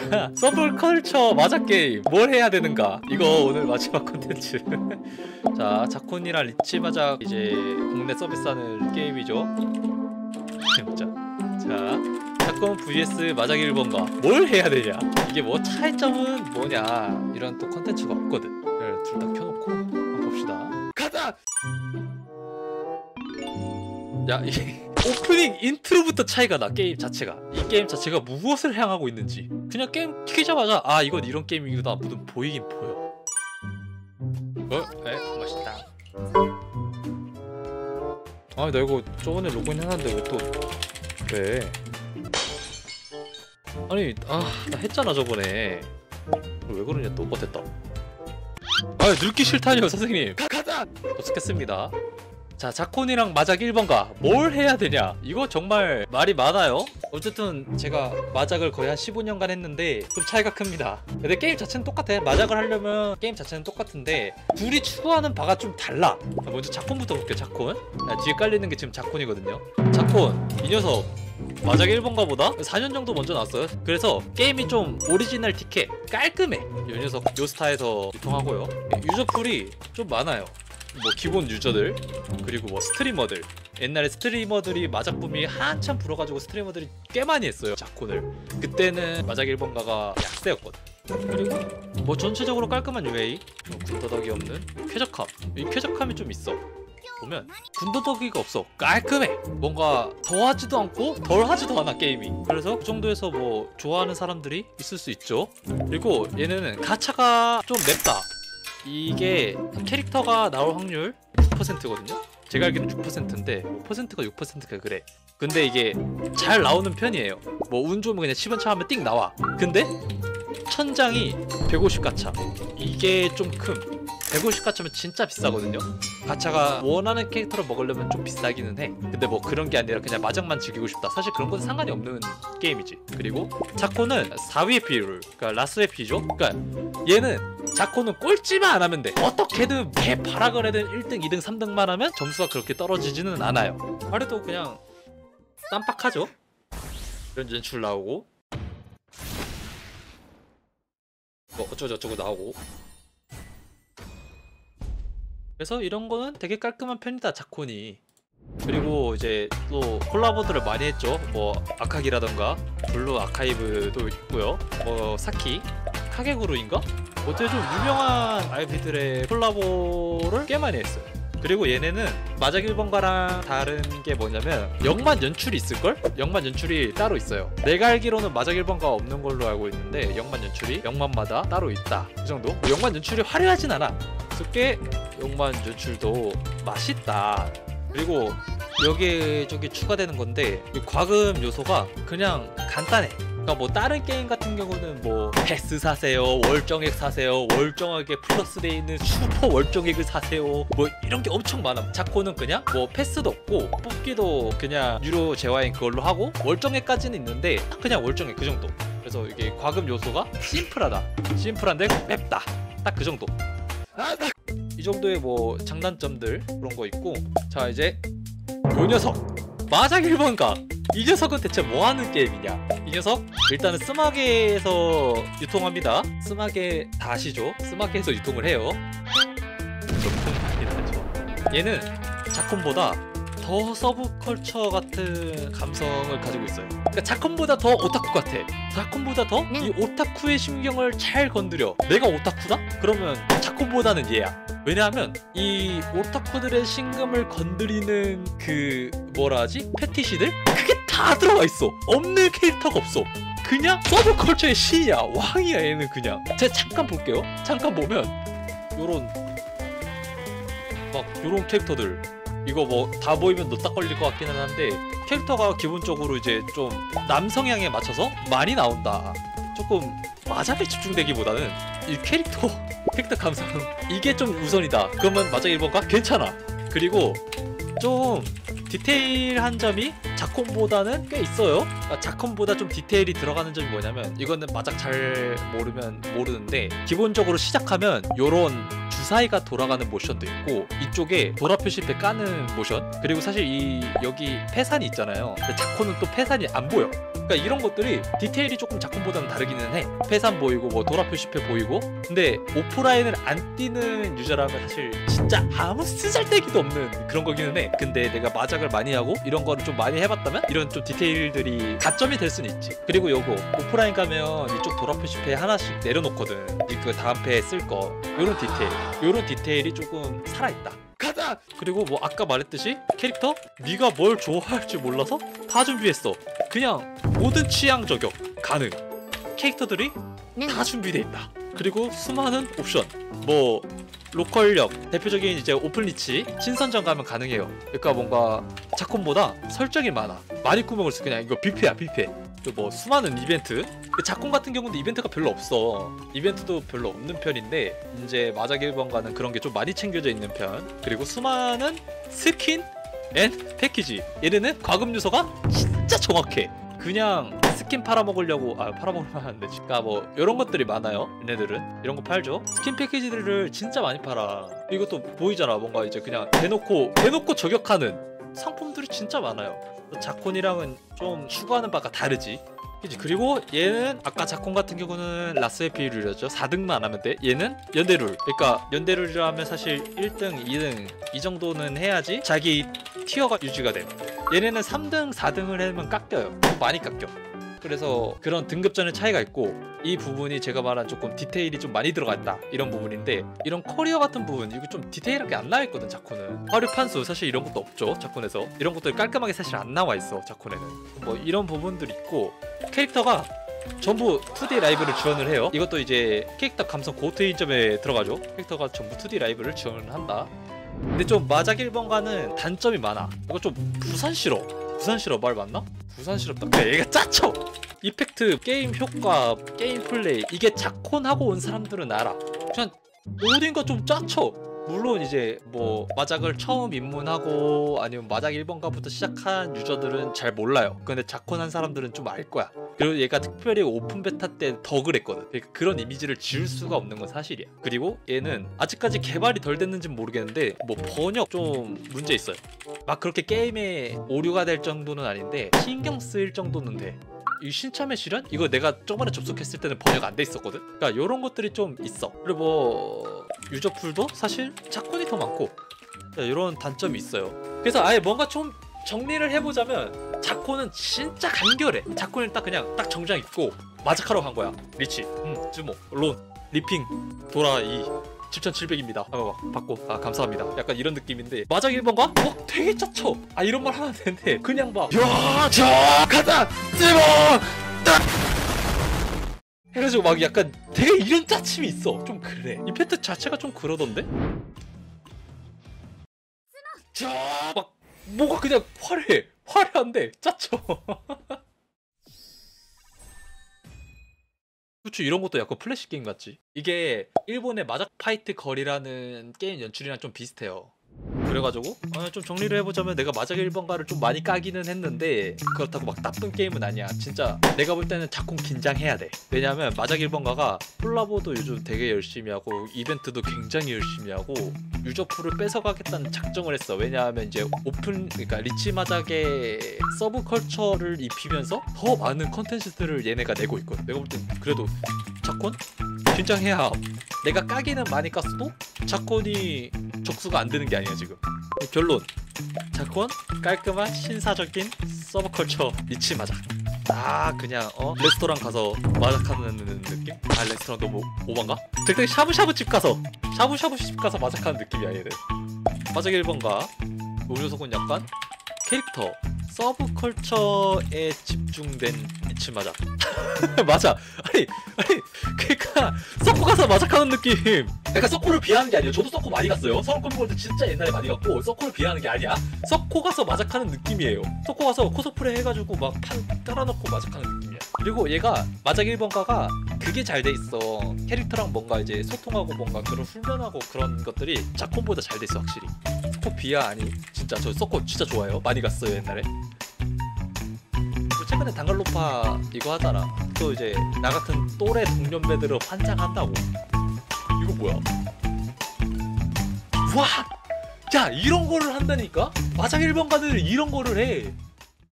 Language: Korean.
자, 서브컬처 마작 게임 뭘 해야 되는가? 이거 오늘 마지막 콘텐츠. 자, 자콘이랑 리치 마작 이제 국내 서비스하는 게임이죠. 자, 자콘 vs 마작 1번가 뭘 해야 되냐? 이게 뭐 차이점은 뭐냐? 이런 또 콘텐츠가 없거든. 둘 다 켜놓고 한번 봅시다. 가자! 야, 이 오프닝 인트로부터 차이가 나. 게임 자체가, 이 게임 자체가 무엇을 향하고 있는지 그냥 게임 키자마자 아 이건 이런 게임이구나 무슨 보이긴 보여. 멋있다. 아, 나 이거 저번에 로그인 해놨는데 왜 또 왜? 아니, 나 했잖아 저번에. 왜 그러냐 또. 됐다. 늙기 싫다니요 선생님. 가자! 도착했습니다. 자, 자콘이랑 마작 1번가 뭘 해야 되냐? 이거 정말 말이 많아요. 어쨌든 제가 마작을 거의 한 15년간 했는데 좀 차이가 큽니다. 근데 게임 자체는 똑같아. 마작을 하려면 게임 자체는 똑같은데 둘이 추구하는 바가 좀 달라. 먼저 자콘부터 볼게요. 자콘. 뒤에 깔리는 게 지금 자콘이거든요. 자콘 이 녀석 마작 1번가보다 4년 정도 먼저 나왔어요. 그래서 게임이 좀 오리지널 티켓 깔끔해. 이 녀석 요스타에서 유통하고요. 유저풀이 좀 많아요. 뭐 기본 유저들, 그리고 뭐 스트리머들. 옛날에 스트리머들이 마작 붐이 한참 불어가지고 스트리머들이 꽤 많이 했어요 자콘을. 그때는 마작 1번가가 약세였거든. 그리고 뭐 전체적으로 깔끔한 UA, 군더더기 없는 쾌적함. 이 쾌적함이 좀 있어. 보면 군더더기가 없어. 깔끔해. 뭔가 더하지도 않고 덜하지도 않아 게임이. 그래서 그 정도에서 뭐 좋아하는 사람들이 있을 수 있죠. 그리고 얘네는 가차가 좀 맵다. 이게 캐릭터가 나올 확률 6%거든요? 제가 알기로는 6%인데 5%가 6%가 그래. 근데 이게 잘 나오는 편이에요. 뭐 운 좋으면 그냥 10원 차 하면 띵 나와. 근데 천장이 150 가차. 이게 좀 큼. 150 가차면 진짜 비싸거든요? 가차가 원하는 캐릭터를 먹으려면 좀 비싸기는 해. 근데 뭐 그런 게 아니라 그냥 마작만 즐기고 싶다. 사실 그런 건 상관이 없는 게임이지. 그리고 자코는 4위의 비율, 그러니까 라스의 비죠? 그러니까 얘는 자코는 꼴찌만 안 하면 돼. 어떻게든 개파락을 해든 1등, 2등, 3등만 하면 점수가 그렇게 떨어지지는 않아요. 그래도 그냥 깜빡하죠? 이런 연출 나오고 뭐 어쩌고저쩌고 나오고. 그래서 이런 거는 되게 깔끔한 편이다 자콘이. 그리고 이제 또 콜라보들을 많이 했죠. 뭐 아카기라던가 블루 아카이브도 있고요. 뭐 사키, 카게구루인가? 어째 좀 유명한 IP들의 콜라보를 꽤 많이 했어요. 그리고 얘네는 마작 1번가랑 다른 게 뭐냐면 영만 연출이 있을걸? 영만 연출이 따로 있어요. 내가 알기로는 마작 1번가가 없는 걸로 알고 있는데 영만 연출이 영만마다 따로 있다. 그 정도? 영만 연출이 화려하진 않아. 그래서 꽤 영만 연출도 맛있다. 그리고 여기에 저기 추가되는 건데 이 과금 요소가 그냥 간단해. 그러니까 뭐 다른 게임 같은 경우는 뭐 패스 사세요, 월정액 사세요, 월정액에 플러스되어 있는 슈퍼 월정액을 사세요, 뭐 이런 게 엄청 많아. 자코는 그냥 뭐 패스도 없고 뽑기도 그냥 유료 재화인 그걸로 하고 월정액까지는 있는데 그냥 월정액 그 정도. 그래서 이게 과금 요소가 심플하다. 심플한데 맵다. 딱 그 정도. 이 정도의 뭐 장단점들 그런 거 있고. 자, 이제 요 녀석 마작 1번가. 이 녀석은 대체 뭐하는 게임이냐? 이 녀석 일단은 스마게에서 유통합니다. 스마게 다 아시죠? 스마게에서 유통을 해요. 얘는 자콘보다 더 서브컬처 같은 감성을 가지고 있어요. 그러니까 자콘보다 더 오타쿠 같아. 자콘보다 더 이 오타쿠의 심경을 잘 건드려. 내가 오타쿠다? 그러면 자콘보다는 얘야. 왜냐하면 이 오타쿠들의 심금을 건드리는 그 뭐라 하지? 패티시들? 그게 다 들어가 있어. 없는 캐릭터가 없어. 그냥 서브컬처의 신이야. 왕이야 얘는 그냥. 제가 잠깐 볼게요. 잠깐 보면 요런 막 요런 캐릭터들 이거 뭐 다 보이면 노딱 걸릴 것 같기는 한데 캐릭터가 기본적으로 이제 좀 남성향에 맞춰서 많이 나온다. 조금 마작에 집중되기보다는 이 캐릭터 감상 이게 좀 우선이다. 그러면 마작 1번가 괜찮아. 그리고 좀 디테일한 점이 자콘보다는 꽤 있어요. 그러니까 자콘보다 좀 디테일이 들어가는 점이 뭐냐면 이거는 마작 잘 모르면 모르는데 기본적으로 시작하면 요런 주사위가 돌아가는 모션도 있고 이쪽에 도라 표시패 까는 모션, 그리고 사실 이 여기 패산이 있잖아요. 근데 자코는 또 패산이 안 보여. 그러니까 이런 것들이 디테일이 조금 자콘보다는 다르기는 해. 패산 보이고 뭐 도라 표시패 보이고. 근데 오프라인을 안 뛰는 유저라면 사실 진짜 아무 쓰잘데기도 없는 그런 거기는 해. 근데 내가 마작을 많이 하고 이런 거를 좀 많이 해봤다면 이런 좀 디테일들이 가점이 될 수는 있지. 그리고 요거 오프라인 가면 이쪽 도라 표시패 하나씩 내려놓거든. 그 다음 패에 쓸 거. 요런 디테일이 조금 살아있다. 가자! 그리고 뭐 아까 말했듯이 캐릭터? 네가 뭘 좋아할지 몰라서 다 준비했어. 그냥 모든 취향 저격 가능. 캐릭터들이 다 준비돼 있다. 그리고 수많은 옵션, 뭐 로컬력, 대표적인 이제 오픈리치, 신선전 가면 가능해요. 그러니까 뭔가 자콘보다 설정이 많아. 많이 꾸며볼 수 그냥 이거 뷔페야 뷔페. 뭐 수많은 이벤트. 자콘 같은 경우는 이벤트가 별로 없어. 이벤트도 별로 없는 편인데 이제 마작 1번가는 그런 게 좀 많이 챙겨져 있는 편. 그리고 수많은 스킨 앤 패키지. 얘네는 과금 요소가 진짜 정확해. 그냥 스킨 팔아먹으려고 팔아먹으면 안 되지. 그러니까 뭐 이런 것들이 많아요. 얘네들은 이런 거 팔죠. 스킨 패키지들을 진짜 많이 팔아. 이것도 보이잖아. 뭔가 이제 그냥 대놓고 저격하는 상품들이 진짜 많아요. 자콘이랑은 좀 추구하는 바가 다르지. 그치? 그리고 얘는 아까 자콘 같은 경우는 라스의 룰이었죠. 4등만 하면 돼. 얘는 연대룰. 그러니까 연대룰이라면 사실 1등, 2등 이 정도는 해야지 자기 티어가 유지가 돼. 얘네는 3등, 4등을 하면 깎여요. 많이 깎여. 그래서 그런 등급전의 차이가 있고, 이 부분이 제가 말한 조금 디테일이 좀 많이 들어가 있다 이런 부분인데, 이런 커리어 같은 부분 이거 좀 디테일하게 안 나와 있거든. 자코는 화류 판수 사실 이런 것도 없죠. 자콘에서 이런 것들 깔끔하게 사실 안 나와 있어. 자콘에는 뭐 이런 부분들 있고, 캐릭터가 전부 2D 라이브를 지원을 해요. 이것도 이제 캐릭터 감성 고트인점에 들어가죠. 캐릭터가 전부 2D 라이브를 지원을 한다. 근데 좀 마작 1번가는 단점이 많아. 이거 좀 부산시러 말 맞나? 부산시럽다. 그래, 얘가 짜쳐. 이펙트, 게임 효과, 게임 플레이 이게 자콘하고 온 사람들은 알아. 그냥 어딘가 좀 짜쳐. 물론 이제 뭐 마작을 처음 입문하고 아니면 마작 1번가부터 시작한 유저들은 잘 몰라요. 근데 자콘한 사람들은 좀 알 거야. 그리고 얘가 특별히 오픈 베타 때 더 그랬거든. 그러니까 그런 이미지를 지울 수가 없는 건 사실이야. 그리고 얘는 아직까지 개발이 덜 됐는지는 모르겠는데 뭐 번역 좀 문제 있어요. 막 그렇게 게임에 오류가 될 정도는 아닌데 신경 쓰일 정도는 돼. 이 신참의 실현? 이거 내가 저번에 접속했을 때는 번역 안 돼 있었거든? 그러니까 이런 것들이 좀 있어. 그리고 뭐 유저풀도 사실 자콘이 더 많고 이런 단점이 있어요. 그래서 아예 뭔가 좀 정리를 해보자면 자콘은 진짜 간결해. 자콘은 그냥 딱 정장 입고 마작하러 간 거야. 리치, 쯔모, 론, 리핑, 도라 2 17,700입니다. 받고 감사합니다. 약간 이런 느낌인데 마작 1번가? 되게 짜쳐. 이런 말 하면 되는데 그냥 막 가자! 쯔모! 해가지고 막 약간 되게 이런 짜침이 있어. 좀 그래. 이펙트 자체가 좀 그러던데? 막 뭐가 그냥 화려한데 짜쳐. 그쵸, 이런 것도 약간 플래시 게임 같지. 이게 일본의 마작 파이트 거리라는 게임 연출이랑 좀 비슷해요. 그래가지고 좀 정리를 해보자면 내가 마작 1번가를 좀 많이 까기는 했는데 그렇다고 막 나쁜 게임은 아니야. 진짜 내가 볼 때는 자꾸 긴장해야 돼. 왜냐면 마작 1번가가 콜라보도 요즘 되게 열심히 하고 이벤트도 굉장히 열심히 하고 유저풀을 뺏어가겠다는 작정을 했어. 왜냐하면 이제 그러니까 리치 마작의 서브컬처를 입히면서 더 많은 컨텐츠들을 얘네가 내고 있거든. 내가 볼 땐 그래도 자콘? 긴장해야. 내가 까기는 많이 깠어도 자콘이 적수가 안 되는 게 아니야 지금. 결론, 자콘 깔끔한 신사적인 서브컬처 리치 마작. 그냥 레스토랑 가서 마작하는 느낌? 레스토랑 너무 오반가? 되게 샤브샤브 집 가서 마작하는 느낌이야 얘들. 마작 1번가 우려석은 약간 캐릭터 서브컬처에 집중된 리치 마작. 맞아. 아니 그러니까 서코 가서 마작하는 느낌. 그러니까 서코를 비하하는 게 아니에요. 저도 서코 많이 갔어요. 서코볼드 진짜 옛날에 많이 갔고 서코를 비하하는 게 아니야. 서코 가서 마작하는 느낌이에요. 서코 가서 코스프레 해가지고 막 판 깔아놓고 마작하는 느낌이야. 그리고 얘가 마작 1번가가 그게 잘 돼 있어. 캐릭터랑 뭔가 이제 소통하고 뭔가 그런 훈련하고 그런 것들이 자콘보다 잘 돼 있어 확실히. 서코 비하 아니 진짜 저 서코 진짜 좋아해요. 많이 갔어요 옛날에. 최근에 단갈로파 이거 하잖아. 또 이제 나 같은 또래 동년배들을 환장한다고. 이거 뭐야? 와! 야 이런 거를 한다니까? 마작 1번가들 이런 거를 해.